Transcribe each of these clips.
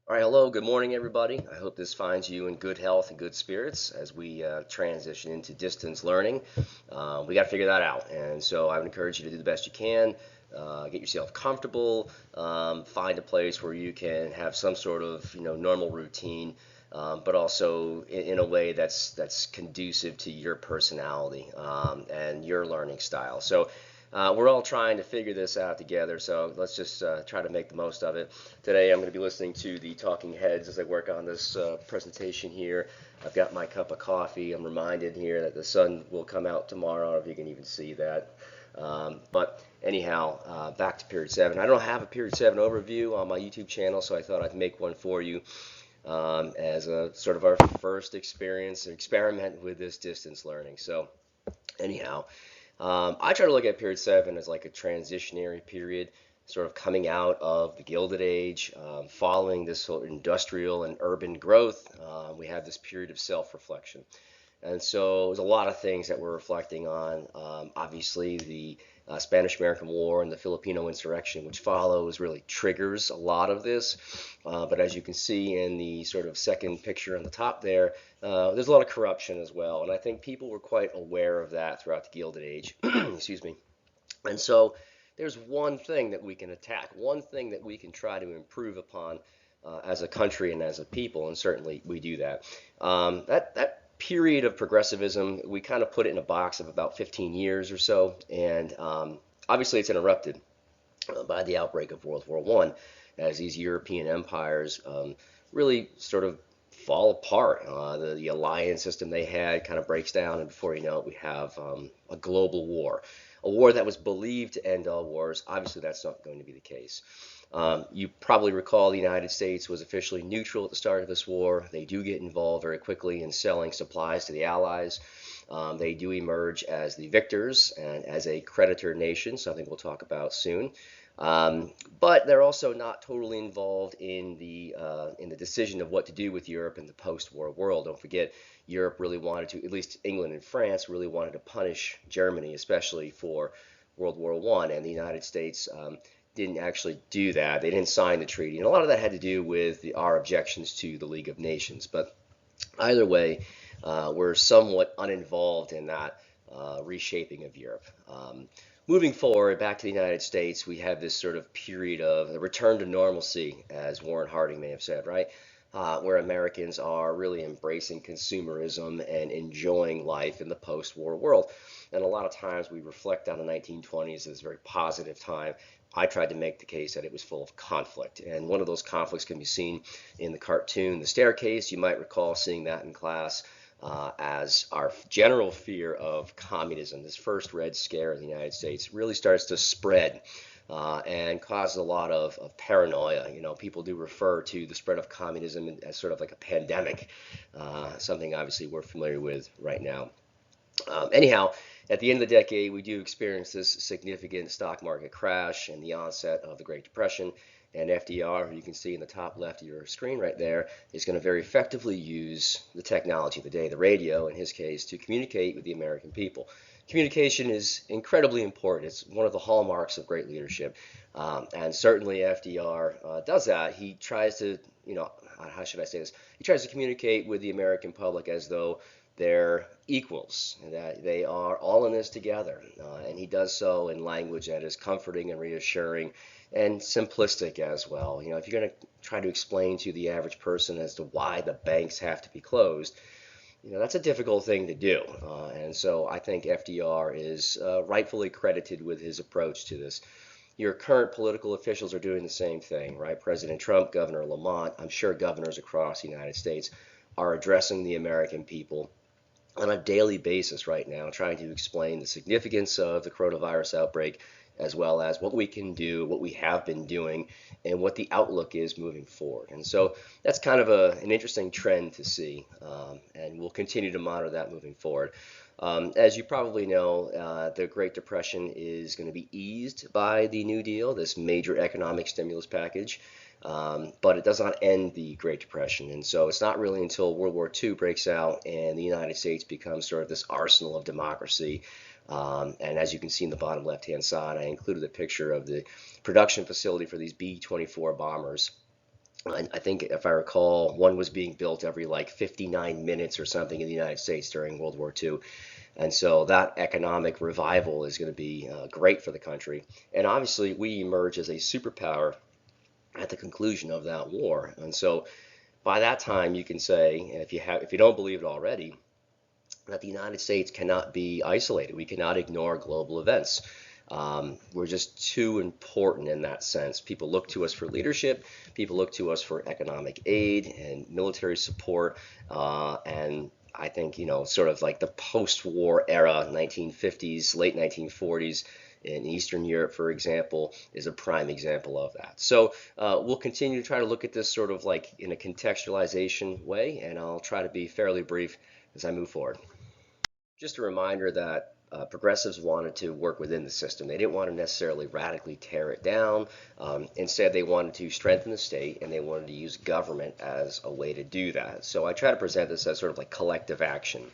All right, hello, good morning, everybody. I hope this finds you in good health and good spirits as we transition into distance learning. We got to figure that out, and so I would encourage you to do the best you can. Get yourself comfortable. Find a place where you can have some sort of normal routine, but also in a way that's conducive to your personality and your learning style. So we're all trying to figure this out together, so let's just try to make the most of it. Today I'm going to be listening to the talking heads as I work on this presentation here. I've got my cup of coffee. I'm reminded here that the sun will come out tomorrow. I don't know if you can even see that. But anyhow, back to period 7. I don't have a period 7 overview on my YouTube channel, so I thought I'd make one for you as a sort of our first experiment with this distance learning. So anyhow, I try to look at period 7 as like a transitionary period, sort of coming out of the Gilded Age, following this sort of industrial and urban growth. We have this period of self-reflection. And so there's a lot of things that we're reflecting on. Obviously, the Spanish-American War and the Filipino insurrection, which follows, really triggers a lot of this. But as you can see in the sort of second picture on the top there, there's a lot of corruption as well. And I think people were quite aware of that throughout the Gilded Age. Excuse me. And so there's one thing that we can attack, one thing that we can try to improve upon as a country and as a people, and certainly we do that. That period of progressivism, we kind of put it in a box of about 15 years or so, and obviously it's interrupted by the outbreak of World War I, as these European empires really sort of fall apart. The alliance system they had kind of breaks down, and before you know it, we have a global war. A war that was believed to end all wars. Obviously, that's not going to be the case. You probably recall the United States was officially neutral at the start of this war. They do get involved very quickly in selling supplies to the Allies. They do emerge as the victors and as a creditor nation, something we'll talk about soon. But they're also not totally involved in the decision of what to do with Europe in the post-war world. Don't forget, Europe really wanted to, at least England and France, really wanted to punish Germany, especially for World War I, and the United States didn't actually do that. They didn't sign the treaty, and a lot of that had to do with our objections to the League of Nations. But either way, we're somewhat uninvolved in that reshaping of Europe. Moving forward, back to the United States, we have this sort of period of a return to normalcy, as Warren Harding may have said, right? Where Americans are really embracing consumerism and enjoying life in the post-war world. And a lot of times we reflect on the 1920s as a very positive time. I tried to make the case that it was full of conflict. And one of those conflicts can be seen in the cartoon, The Staircase. You might recall seeing that in class. As our general fear of communism, this first Red Scare in the United States, really starts to spread and causes a lot of paranoia. People do refer to the spread of communism as sort of like a pandemic, something obviously we're familiar with right now. Anyhow, at the end of the decade, we do experience this significant stock market crash and the onset of the Great Depression. And FDR, who you can see in the top left of your screen right there, is going to very effectively use the technology of the day, the radio in his case, to communicate with the American people. Communication is incredibly important. It's one of the hallmarks of great leadership. And certainly FDR does that. He tries to, how should I say this? He tries to communicate with the American public as though they're equals, and that they are all in this together. And he does so in language that is comforting and reassuring and simplistic as well. If you're going to try to explain to the average person as to why the banks have to be closed, that's a difficult thing to do. And so I think FDR is rightfully credited with his approach to this. Your current political officials are doing the same thing, right? President Trump, Governor Lamont, I'm sure governors across the United States are addressing the American people on a daily basis right now, trying to explain the significance of the coronavirus outbreak, as well as what we can do, what we have been doing, and what the outlook is moving forward. And so that's kind of an interesting trend to see, and we'll continue to monitor that moving forward. As you probably know, the Great Depression is going to be eased by the New Deal, this major economic stimulus package. But it does not end the Great Depression. And so it's not really until World War II breaks out and the United States becomes sort of this arsenal of democracy. And as you can see in the bottom left-hand side, I included a picture of the production facility for these B-24 bombers. I think if I recall, one was being built every like 59 minutes or something in the United States during World War II. And so that economic revival is going to be great for the country. And obviously, we emerge as a superpower at the conclusion of that war. And so by that time, you can say, and if you don't believe it already, that the United States cannot be isolated. We cannot ignore global events. We're just too important in that sense. People look to us for leadership. People look to us for economic aid and military support. And I think, sort of like the post-war era, 1950s, late 1940s, in Eastern Europe, for example, is a prime example of that. So we'll continue to try to look at this sort of like in a contextualization way, and I'll try to be fairly brief as I move forward. Just a reminder that progressives wanted to work within the system. They didn't want to necessarily radically tear it down. Instead, they wanted to strengthen the state, and they wanted to use government as a way to do that. So I try to present this as sort of like collective action,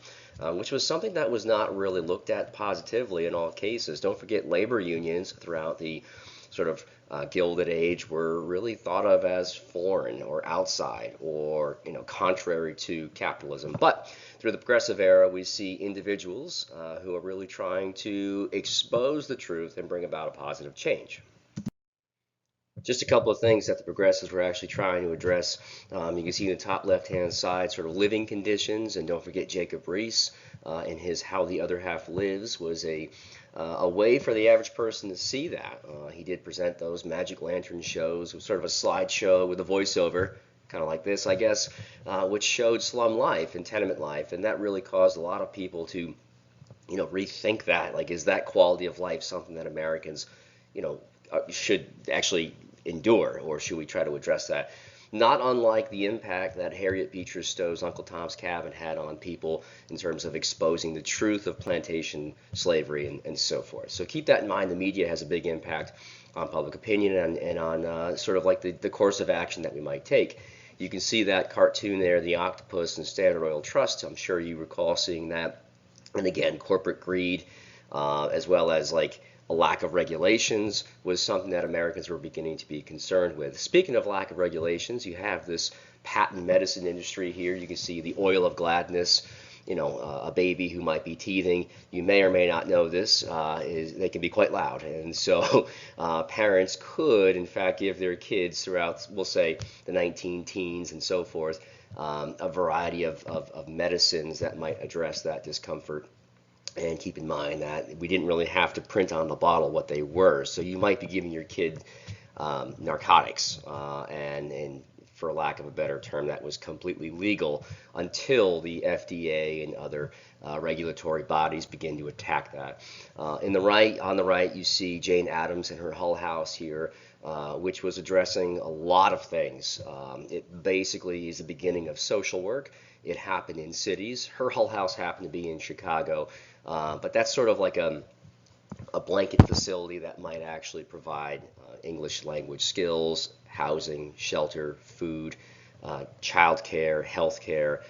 which was something that was not really looked at positively in all cases. Don't forget, labor unions throughout the sort of Gilded Age were really thought of as foreign or outside or contrary to capitalism. But through the progressive era, we see individuals who are really trying to expose the truth and bring about a positive change. Just a couple of things that the progressives were actually trying to address. You can see in the top left-hand side sort of living conditions, and don't forget Jacob Riis in his How the Other Half Lives was a way for the average person to see that. He did present those magic lantern shows. It was sort of a slideshow with a voiceover, kind of like this, I guess, which showed slum life and tenement life, and that really caused a lot of people to rethink that. Like, is that quality of life something that Americans should actually endure, or should we try to address that? Not unlike the impact that Harriet Beecher Stowe's Uncle Tom's Cabin had on people in terms of exposing the truth of plantation slavery and so forth. So keep that in mind. The media has a big impact on public opinion and on sort of like the course of action that we might take. You can see that cartoon there, the octopus and Standard Oil Trust. I'm sure you recall seeing that. And again, corporate greed, as well as like a lack of regulations, was something that Americans were beginning to be concerned with. Speaking of lack of regulations, you have this patent medicine industry here. You can see the oil of gladness, a baby who might be teething. You may or may not know this, they can be quite loud. And so parents could, in fact, give their kids throughout, we'll say, the 19 teens and so forth, a variety of medicines that might address that discomfort. And keep in mind that we didn't really have to print on the bottle what they were. So you might be giving your kid narcotics, and for lack of a better term, that was completely legal until the FDA and other regulatory bodies begin to attack that. On the right, you see Jane Addams and her Hull House here, which was addressing a lot of things. It basically is the beginning of social work. It happened in cities. Her Hull House happened to be in Chicago, but that's sort of like a blanket facility that might actually provide English language skills, housing, shelter, food, childcare, healthcare,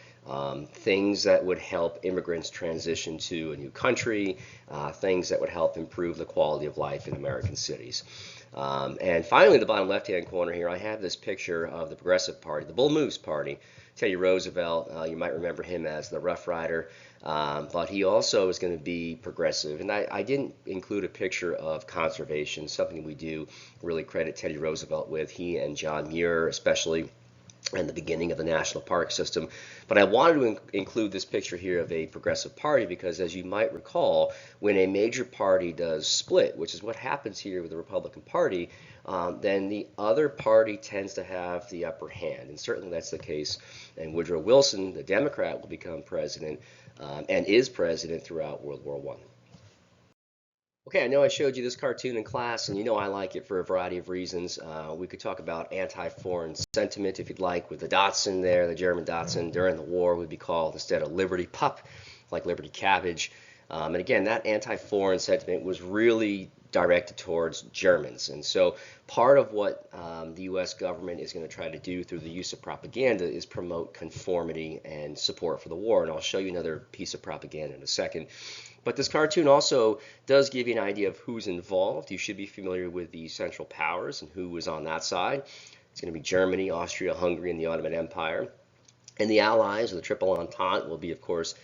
things that would help immigrants transition to a new country, things that would help improve the quality of life in American cities. And finally, the bottom left-hand corner here, I have this picture of the Progressive Party, the Bull Moose Party. Teddy Roosevelt, you might remember him as the Rough Rider, but he also is going to be progressive. And I didn't include a picture of conservation, something we do really credit Teddy Roosevelt with, he and John Muir especially, and the beginning of the national park system. But I wanted to include this picture here of a progressive party because, as you might recall, when a major party does split, which is what happens here with the Republican Party, then the other party tends to have the upper hand. And certainly that's the case. And Woodrow Wilson, the Democrat, will become president and is president throughout World War I. Okay, I know I showed you this cartoon in class, and I like it for a variety of reasons. We could talk about anti-foreign sentiment, if you'd like, with the Dachshund there, the German Dachshund during the war would be called instead of Liberty Pup, like Liberty Cabbage. And again, that anti-foreign sentiment was really directed towards Germans. And so part of what the U.S. government is going to try to do through the use of propaganda is promote conformity and support for the war. And I'll show you another piece of propaganda in a second. But this cartoon also does give you an idea of who's involved. You should be familiar with the Central Powers and who was on that side. It's going to be Germany, Austria, Hungary, and the Ottoman Empire. And the Allies, or the Triple Entente, will be, of course,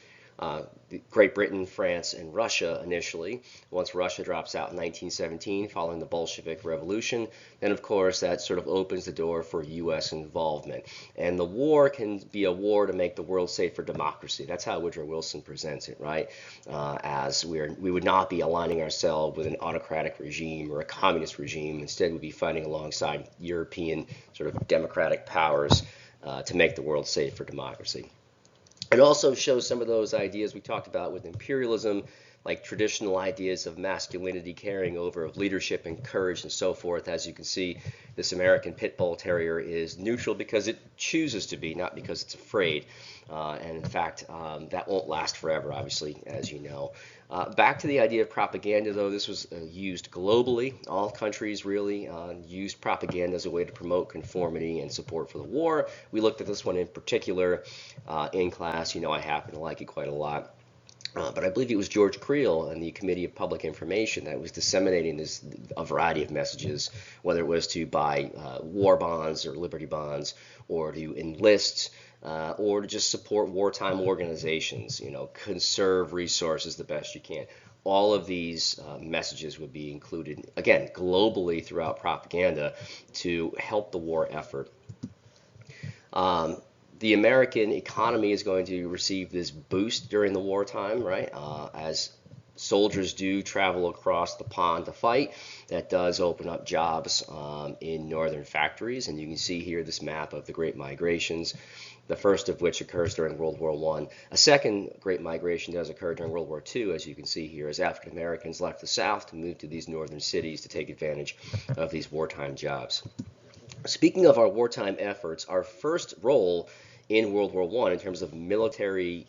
Great Britain, France, and Russia initially. Once Russia drops out in 1917 following the Bolshevik Revolution, then of course that sort of opens the door for U.S. involvement. And the war can be a war to make the world safe for democracy. That's how Woodrow Wilson presents it, right? As we would not be aligning ourselves with an autocratic regime or a communist regime. Instead, we'd be fighting alongside European sort of democratic powers to make the world safe for democracy. It also shows some of those ideas we talked about with imperialism, like traditional ideas of masculinity carrying over, of leadership and courage and so forth. As you can see, this American Pit Bull Terrier is neutral because it chooses to be, not because it's afraid. And in fact, that won't last forever, obviously, as you know. Back to the idea of propaganda, though, this was used globally. All countries really used propaganda as a way to promote conformity and support for the war. We looked at this one in particular in class. You know, I happen to like it quite a lot. But I believe it was George Creel and the Committee of Public Information that was disseminating a variety of messages, whether it was to buy war bonds or liberty bonds, or to enlist, or to just support wartime organizations, you know, conserve resources the best you can. All of these messages would be included, again, globally throughout propaganda to help the war effort. The American economy is going to receive this boost during the wartime, right? As soldiers do travel across the pond to fight, that does open up jobs in northern factories. And you can see here this map of the Great Migrations, the first of which occurs during World War I. A second Great Migration does occur during World War II, as you can see here, as African Americans left the South to move to these northern cities to take advantage of these wartime jobs. Speaking of our wartime efforts, our first role in World War I in terms of military,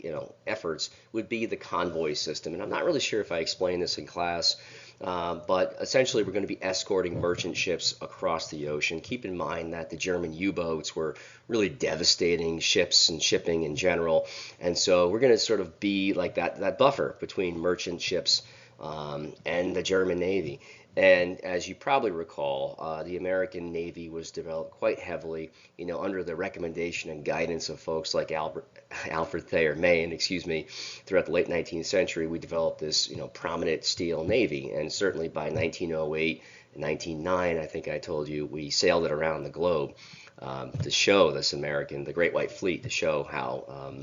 efforts would be the convoy system. And I'm not really sure if I explained this in class, but essentially we're going to be escorting merchant ships across the ocean. Keep in mind that the German U-boats were really devastating ships and shipping in general. And so we're going to sort of be like that buffer between merchant ships and the German Navy. And as you probably recall, the American Navy was developed quite heavily, under the recommendation and guidance of folks like Alfred Thayer Mahan, throughout the late 19th century. We developed this, prominent steel Navy, and certainly by 1908 and 1909, I think I told you, we sailed it around the globe to show the Great White Fleet, to show how,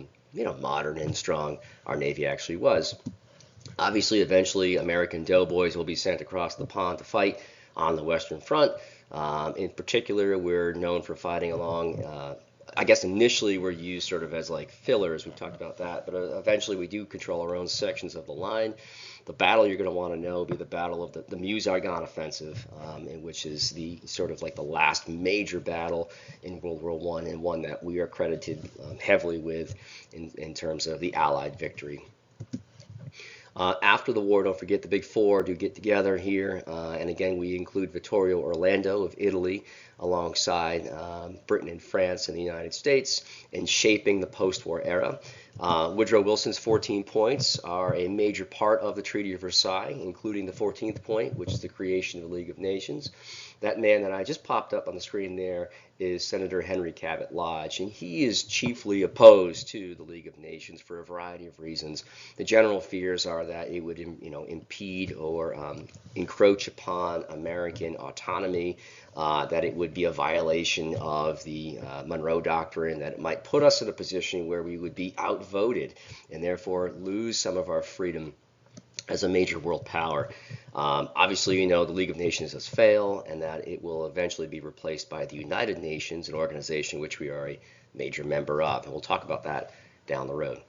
modern and strong our Navy actually was. Obviously, eventually, American doughboys will be sent across the pond to fight on the Western Front. In particular, we're known for fighting along, I guess initially we're used sort of as like fillers. We've talked about that, but eventually we do control our own sections of the line. The battle you're going to want to know will be the battle of the Meuse-Argonne Offensive, in which is the sort of like the last major battle in World War I, and one that we are credited heavily with in terms of the Allied victory. After the war, don't forget the Big Four do get together here, and again we include Vittorio Orlando of Italy alongside Britain and France and the United States in shaping the post-war era. Woodrow Wilson's 14 points are a major part of the Treaty of Versailles, including the 14th point, which is the creation of the League of Nations. That man that I just popped up on the screen there is Senator Henry Cabot Lodge, and he is chiefly opposed to the League of Nations for a variety of reasons. The general fears are that it would, impede or encroach upon American autonomy, that it would be a violation of the Monroe Doctrine, that it might put us in a position where we would be outvoted and therefore lose some of our freedom as a major world power. Obviously, the League of Nations has failed, and that it will eventually be replaced by the United Nations, an organization which we are a major member of, and we'll talk about that down the road.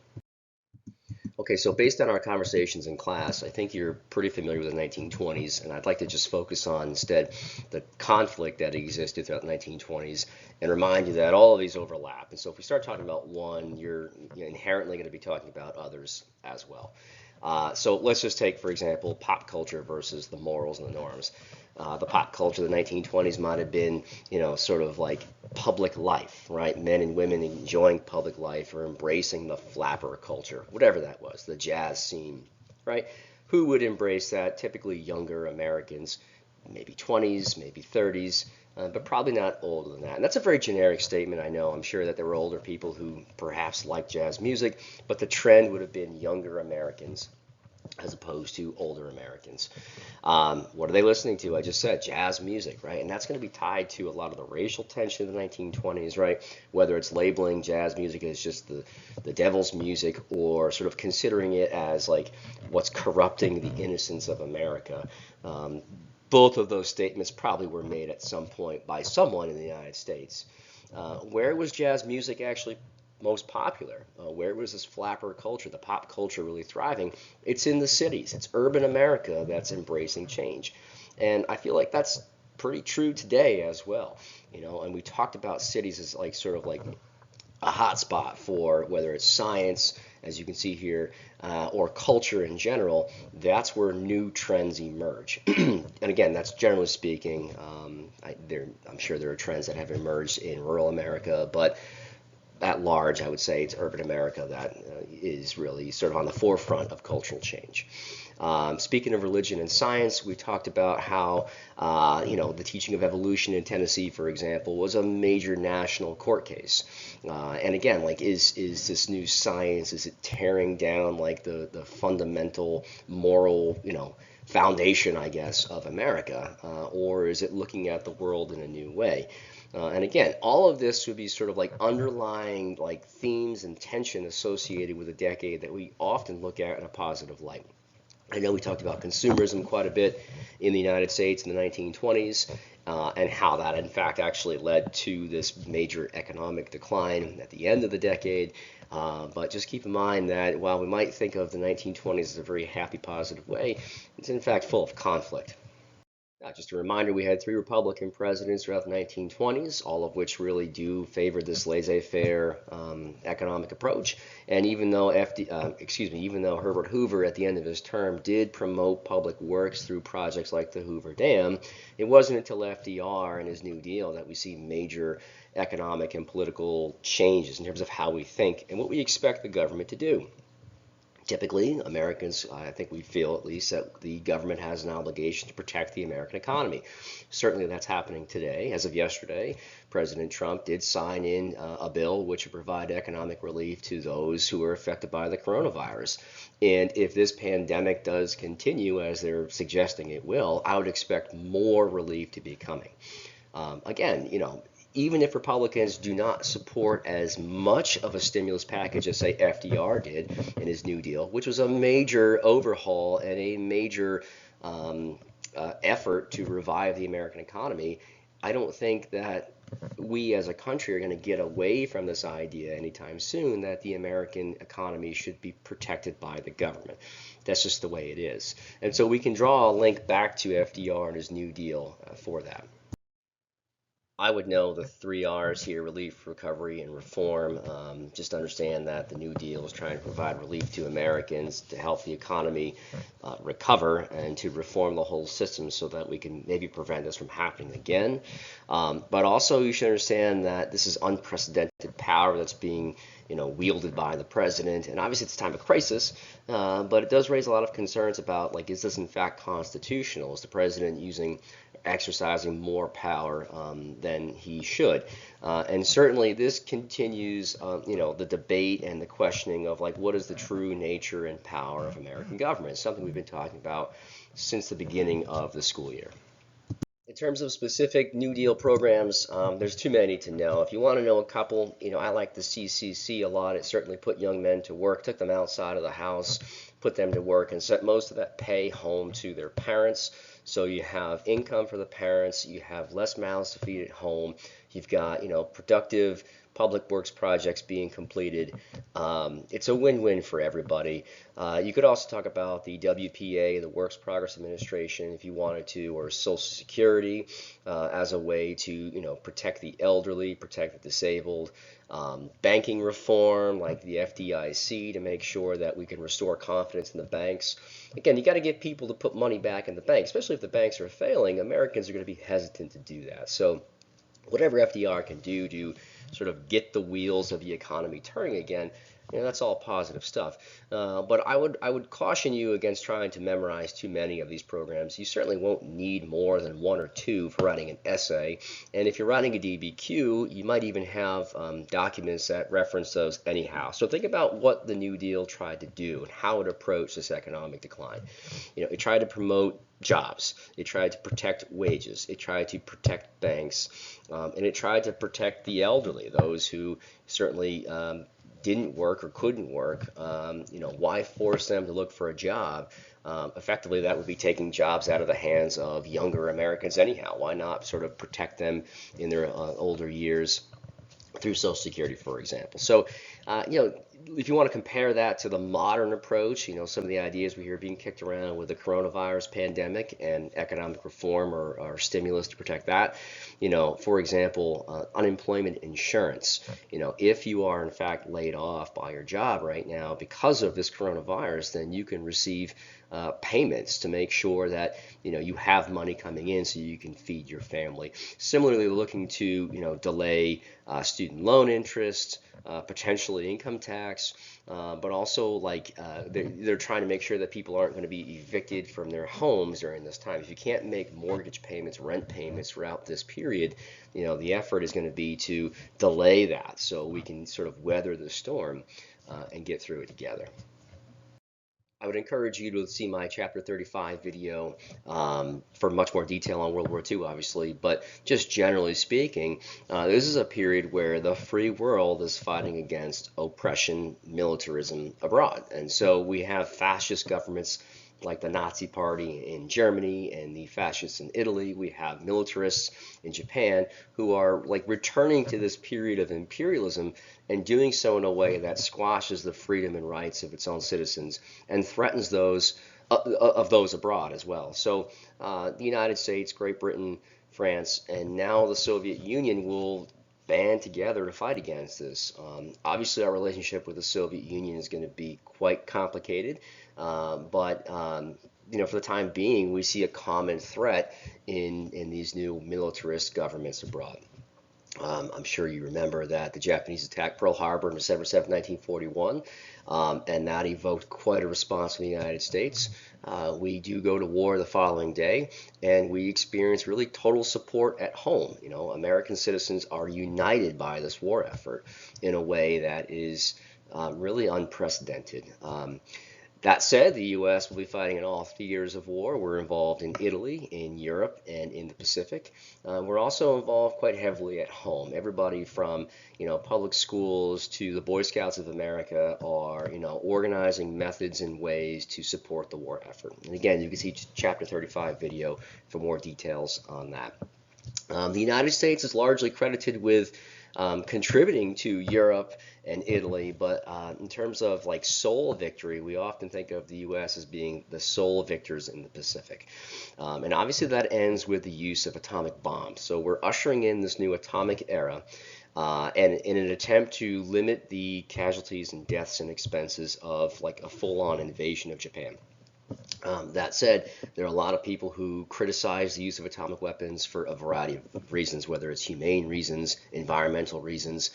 Okay, so based on our conversations in class, I think you're pretty familiar with the 1920s, and I'd like to just focus on instead the conflict that existed throughout the 1920s and remind you that all of these overlap. And so if we start talking about one, you're inherently going to be talking about others as well. So let's just take, for example, pop culture versus the morals and the norms. The pop culture of the 1920s might have been, sort of like public life, right? Men and women enjoying public life or embracing the flapper culture, whatever that was, the jazz scene, right? Who would embrace that? Typically younger Americans, maybe 20s, maybe 30s. but probably not older than that. And that's a very generic statement, I know. I'm sure that there were older people who perhaps liked jazz music, but the trend would have been younger Americans as opposed to older Americans. What are they listening to? I just said jazz music, right? And that's going to be tied to a lot of the racial tension of the 1920s, right? Whether it's labeling jazz music as just the devil's music or sort of considering it as like what's corrupting the innocence of America. Both of those statements probably were made at some point by someone in the United States. Where was jazz music actually most popular? Where was this flapper culture, the pop culture really thriving? It's in the cities. It's urban America that's embracing change. And I feel like that's pretty true today as well. And we talked about cities as like sort of like a hotspot for whether it's science, as you can see here, or culture in general. That's where new trends emerge. And again, that's generally speaking. I'm sure there are trends that have emerged in rural America, but at large, I would say it's urban America that is really sort of on the forefront of cultural change. Speaking of religion and science, we talked about how, the teaching of evolution in Tennessee, for example, was a major national court case. And again, like, is this new science, is it tearing down like the fundamental moral, foundation, I guess, of America, or is it looking at the world in a new way? And again, all of this would be sort of like underlying like themes and tension associated with a decade that we often look at in a positive light. I know we talked about consumerism quite a bit in the United States in the 1920s, and how that in fact actually led to this major economic decline at the end of the decade. But just keep in mind that while we might think of the 1920s as a very happy, positive way, it's in fact full of conflict. Just a reminder, we had 3 Republican presidents throughout the 1920s, all of which really do favor this laissez-faire economic approach. And even though even though Herbert Hoover at the end of his term did promote public works through projects like the Hoover Dam, it wasn't until FDR and his New Deal that we see major economic and political changes in terms of how we think and what we expect the government to do. Typically, Americans, I think we feel at least, that the government has an obligation to protect the American economy. Certainly that's happening today. As of yesterday, President Trump did sign in a bill which would provide economic relief to those who are affected by the coronavirus. And if this pandemic does continue, as they're suggesting it will, I would expect more relief to be coming. Again, even if Republicans do not support as much of a stimulus package as, say, FDR did in his New Deal, which was a major overhaul and a major effort to revive the American economy, I don't think that we as a country are going to get away from this idea anytime soon that the American economy should be protected by the government. That's just the way it is. And so we can draw a link back to FDR and his New Deal for that. I would know the 3 R's here: relief, recovery, and reform. Just understand that the New Deal is trying to provide relief to Americans to help the economy recover and to reform the whole system so that we can maybe prevent this from happening again. But also you should understand that this is unprecedented power that's being wielded by the president. And obviously it's a time of crisis, but it does raise a lot of concerns about, like, is this in fact constitutional? Is the president exercising more power than he should? And certainly this continues, the debate and the questioning of, like, what is the true nature and power of American government? Something we've been talking about since the beginning of the school year. In terms of specific New Deal programs, there's too many to know. If you want to know a couple, I like the CCC a lot. It certainly put young men to work, took them outside of the house, put them to work, and sent most of that pay home to their parents. So you have income for the parents, you have less mouths to feed at home, you've got, productive public works projects being completed. It's a win-win for everybody. You could also talk about the WPA, the Works Progress Administration, if you wanted to, or Social Security as a way to, protect the elderly, protect the disabled. Banking reform like the FDIC to make sure that we can restore confidence in the banks. Again, you got to get people to put money back in the bank, especially if the banks are failing. Americans are going to be hesitant to do that. So whatever FDR can do to sort of get the wheels of the economy turning again, that's all positive stuff. But I would caution you against trying to memorize too many of these programs. You certainly won't need more than one or two for writing an essay. And if you're writing a DBQ, you might even have documents that reference those anyhow. So think about what the New Deal tried to do and how it approached this economic decline. It tried to promote jobs. It tried to protect wages. It tried to protect banks, and it tried to protect the elderly, those who certainly didn't work or couldn't work. Why force them to look for a job? Effectively, that would be taking jobs out of the hands of younger Americans anyhow. Why not sort of protect them in their older years through Social Security, for example? So, if you want to compare that to the modern approach, some of the ideas we hear being kicked around with the coronavirus pandemic and economic reform or stimulus to protect that, for example, unemployment insurance. If you are in fact laid off by your job right now because of this coronavirus, then you can receive payments to make sure that you have money coming in so you can feed your family. Similarly, looking to delay student loan interest, potentially income tax, but also they're trying to make sure that people aren't going to be evicted from their homes during this time. If you can't make mortgage payments, rent payments throughout this period, the effort is going to be to delay that so we can sort of weather the storm and get through it together. I would encourage you to see my Chapter 35 video for much more detail on World War II, obviously. But just generally speaking, this is a period where the free world is fighting against oppression, militarism abroad. And so we have fascist governments like the Nazi Party in Germany and the fascists in Italy. We have militarists in Japan who are returning to this period of imperialism and doing so in a way that squashes the freedom and rights of its own citizens and threatens those of those abroad as well. So the United States, Great Britain, France, and now the Soviet Union will band together to fight against this. Obviously, our relationship with the Soviet Union is going to be quite complicated, but for the time being, we see a common threat in these new militarist governments abroad. I'm sure you remember that the Japanese attacked Pearl Harbor on December 7, 1941, and that evoked quite a response from the United States. We do go to war the following day, and we experience really total support at home. American citizens are united by this war effort in a way that is really unprecedented. That said, the U.S. will be fighting in all theaters of war. We're involved in Italy, in Europe, and in the Pacific. We're also involved quite heavily at home. Everybody from public schools to the Boy Scouts of America are organizing methods and ways to support the war effort. And again, you can see Chapter 35 video for more details on that. The United States is largely credited with contributing to Europe and Italy, but in terms of sole victory, we often think of the U.S. as being the sole victors in the Pacific. And obviously that ends with the use of atomic bombs. So we're ushering in this new atomic era, and in an attempt to limit the casualties and deaths and expenses of a full-on invasion of Japan. That said, there are a lot of people who criticize the use of atomic weapons for a variety of reasons, whether it's humane reasons, environmental reasons.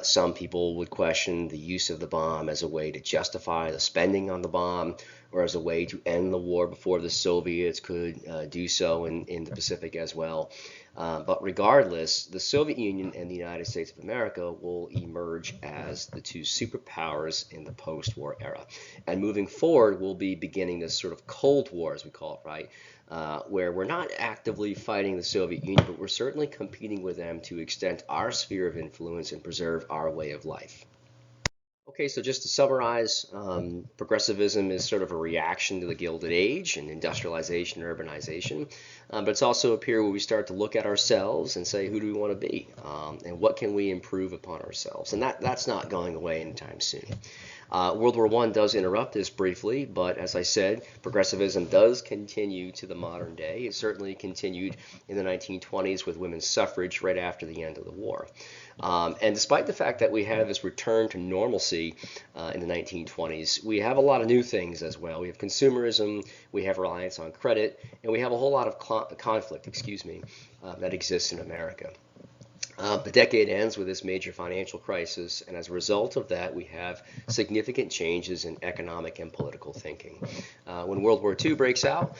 Some people would question the use of the bomb as a way to justify the spending on the bomb or as a way to end the war before the Soviets could do so in the Pacific as well. But regardless, the Soviet Union and the United States of America will emerge as the two superpowers in the post-war era. And moving forward, we'll be beginning this sort of Cold War, as we call it, right? Where we're not actively fighting the Soviet Union, but we're certainly competing with them to extend our sphere of influence and preserve our way of life. Okay, so just to summarize, progressivism is sort of a reaction to the Gilded Age and industrialization and urbanization, but it's also a period where we start to look at ourselves and say, who do we want to be, and what can we improve upon ourselves? And that's not going away anytime soon. World War I does interrupt this briefly, but as I said, progressivism does continue to the modern day. It certainly continued in the 1920s with women's suffrage right after the end of the war. And despite the fact that we have this return to normalcy in the 1920s, we have a lot of new things as well. We have consumerism, we have reliance on credit, and we have a whole lot of conflict, that exists in America. The decade ends with this major financial crisis, and as a result of that, we have significant changes in economic and political thinking. When World War II breaks out,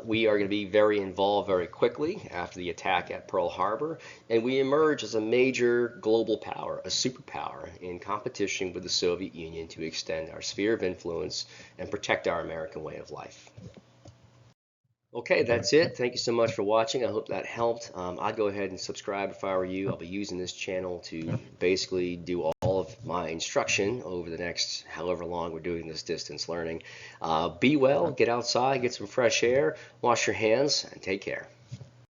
we are going to be very involved very quickly after the attack at Pearl Harbor, and we emerge as a major global power, a superpower, in competition with the Soviet Union to extend our sphere of influence and protect our American way of life. Okay, that's it. Thank you so much for watching. I hope that helped. I'd go ahead and subscribe if I were you. I'll be using this channel to basically do all of my instruction over the next however long we're doing this distance learning. Be well, get outside, get some fresh air, wash your hands, and take care.